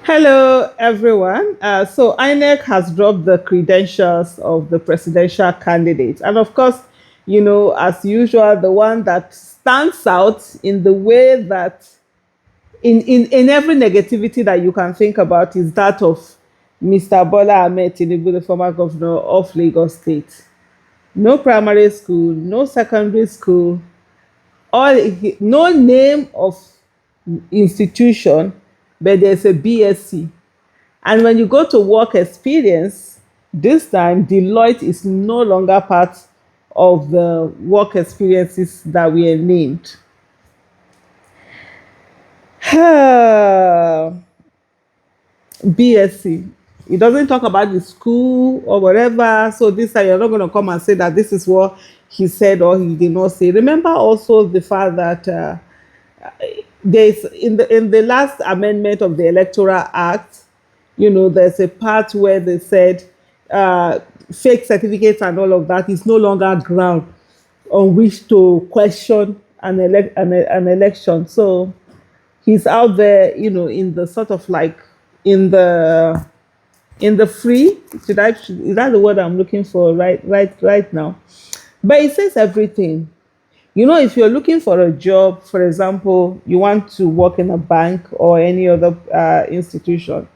Hello, everyone. So INEC has dropped the credentials of the presidential candidate. And of course, as usual, the one that stands out in the way that in every negativity that you can think about is that of Mr. Bola Ahmed Tinubu, the former governor of Lagos State. No primary school, no secondary school, no name of institution, but there's a BSc. And when you go to work experience, this time Deloitte is no longer part of the work experiences that we are named. BSc. It doesn't talk about the school or whatever. So this time you're not going to come and say that this is what he said or he did not say. Remember also the fact that there's in the last amendment of the Electoral Act, there's a part where they said uh, fake certificates and all of that is no longer ground on which to question an election. So he's out there, in the sort of like in the in the free. Is that the word I'm looking for right now? But it says everything. If you're looking for a job, for example, you want to work in a bank or any other institution,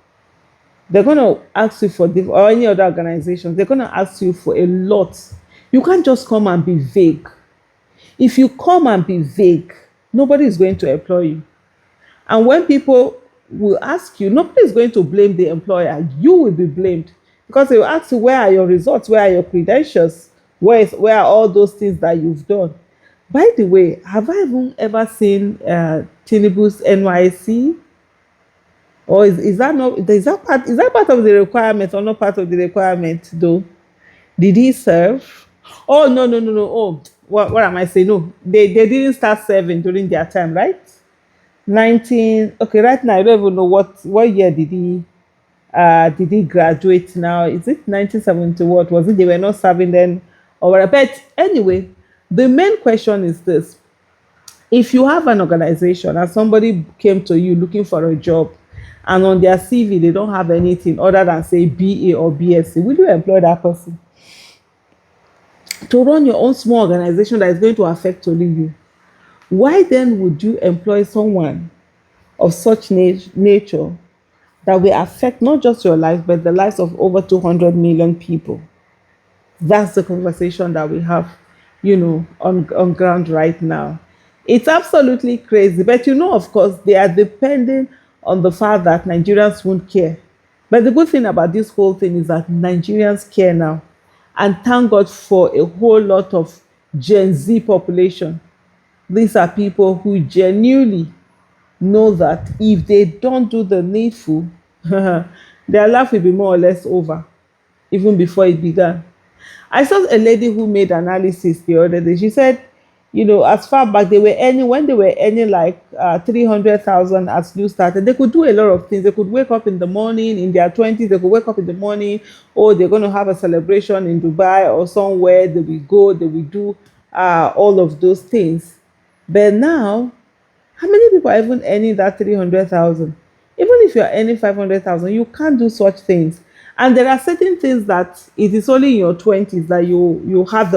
they're going to ask you for or any other organization, they're going to ask you for a lot. You can't just come and be vague. If you come and be vague, nobody is going to employ you. And when people will ask you, nobody is going to blame the employer. You will be blamed because they will ask you, where are your results? Where are your credentials? Where are all those things that you've done? By the way, have I even ever seen Tinubu's NYC? Or is that not is that part of the requirement or not part of the requirement though? Did he serve? Oh, no, no, no, no. Oh, what am I saying? No, they didn't start serving during their time, right? 19. Okay, right now I don't even know what year did he graduate now? Is it 1970? What was it? They were not serving then or whatever. But anyway, the main question is this: if you have an organization and somebody came to you looking for a job, and on their CV they don't have anything other than say BA or BSc, will you employ that person to run your own small organization that is going to affect only you? Why then would you employ someone of such nature that will affect not just your life but the lives of over 200 million people? That's the conversation that we have, on ground right now. It's absolutely crazy. But of course, they are depending on the fact that Nigerians won't care. But the good thing about this whole thing is that Nigerians care now. And thank God for a whole lot of Gen Z population. These are people who genuinely know that if they don't do the needful, their life will be more or less over, even before it began. I saw a lady who made analysis the other day. She said, as far back they were earning, when they were earning like 300,000 as new started, they could do a lot of things. They could wake up in the morning in their 20s, they could wake up in the morning, or they're going to have a celebration in Dubai or somewhere. They will go, they will do all of those things. But now, how many people are even earning that 300,000? Even if you're earning 500,000, you can't do such things. And there are certain things that it is only in your 20s that you have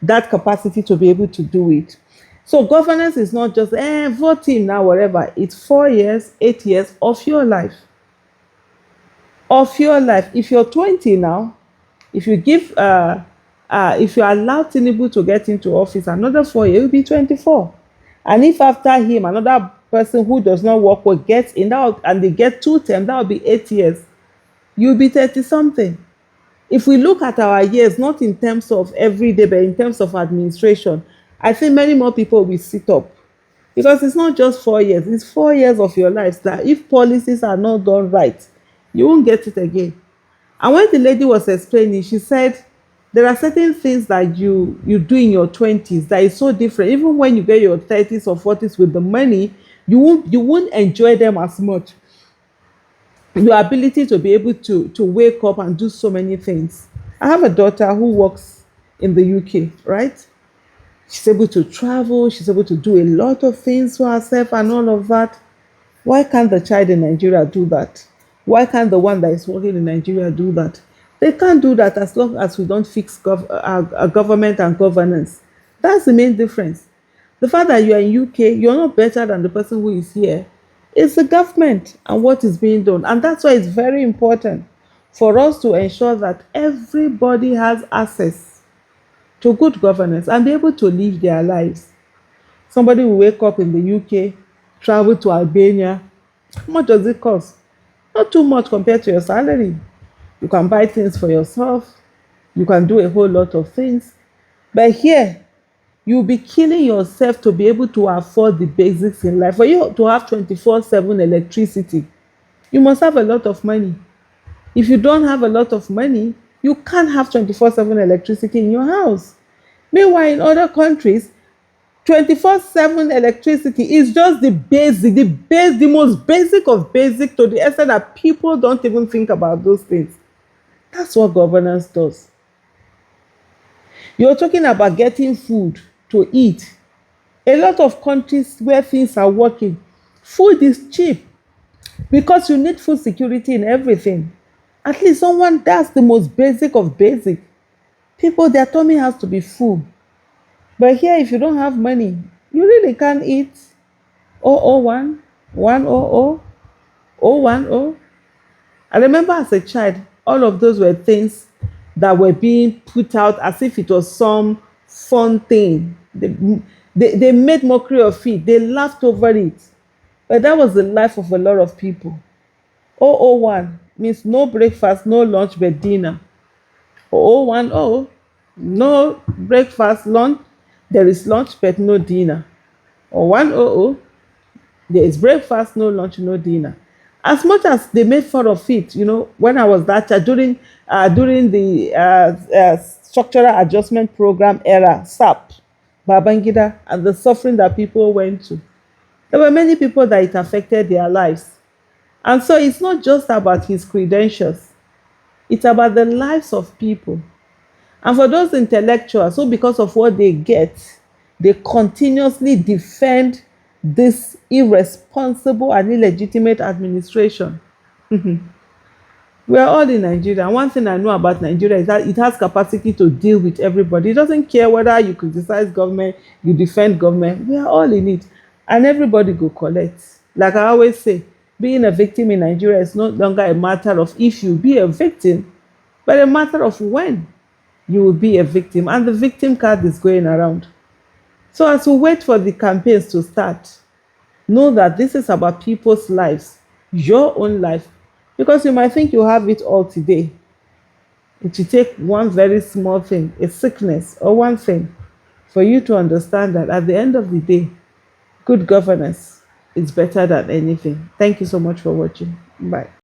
that capacity to be able to do it. So governance is not just voting now, whatever. It's 4 years, 8 years of your life. Of your life. If you're 20 now, if you give if you allow Tinubu to get into office another 4 years, will be 24. And if after him another person who does not work well gets in that and they get 2 terms, that will be 8 years. You'll be 30 something. If we look at our years, not in terms of every day, but in terms of administration, I think many more people will sit up. Because it's not just 4 years, it's 4 years of your life that if policies are not done right, you won't get it again. And when the lady was explaining, she said there are certain things that you do in your 20s that is so different. Even when you get your 30s or 40s with the money, you won't enjoy them as much. Your ability to be able to wake up and do so many things. I have a daughter who works in the UK, right? She's able to travel, she's able to do a lot of things for herself and all of that. Why can't the child in Nigeria do that? Why can't the one that is working in Nigeria do that? They can't do that as long as we don't fix our government and governance. That's the main difference. The fact that you are in UK, you're not better than the person who is here. It's the government and what is being done. And that's why it's very important for us to ensure that everybody has access to good governance and be able to live their lives. Somebody will wake up in the UK, travel to Albania. How much does it cost? Not too much compared to your salary. You can buy things for yourself. You can do a whole lot of things. But here, you'll be killing yourself to be able to afford the basics in life. For you to have 24/7 electricity, you must have a lot of money. If you don't have a lot of money, you can't have 24/7 electricity in your house. Meanwhile, in other countries, 24/7 electricity is just the basic, the most basic of basic, to the extent that people don't even think about those things. That's what governance does. You're talking about getting food to eat. A lot of countries where things are working, food is cheap because you need food security in everything. At least someone, that's the most basic of basic. People, their tummy has to be full. But here, if you don't have money, you really can't eat. 001, 100, 010. I remember as a child, all of those were things that were being put out as if it was some fun thing. They made mockery of it. They laughed over it. But that was the life of a lot of people. 001 means no breakfast, no lunch, but dinner. 010, no breakfast, lunch. There is lunch, but no dinner. Or 100, there is breakfast, no lunch, no dinner. As much as they made fun of it, when I was that child, during the structural adjustment program era, SAP, Babangida, and the suffering that people went to, there were many people that it affected their lives. And so it's not just about his credentials, it's about the lives of people. And for those intellectuals who, because of what they get, they continuously defend this irresponsible and illegitimate administration. We are all in Nigeria. And one thing I know about Nigeria is that it has capacity to deal with everybody. It doesn't care whether you criticize government, you defend government. We are all in it. And everybody go collect. Like I always say, being a victim in Nigeria is no longer a matter of if you be a victim, but a matter of when you will be a victim. And the victim card is going around. So as we wait for the campaigns to start, know that this is about people's lives, your own life. Because you might think you have it all today. It will take one very small thing, a sickness or one thing, for you to understand that at the end of the day, good governance is better than anything. Thank you so much for watching. Bye.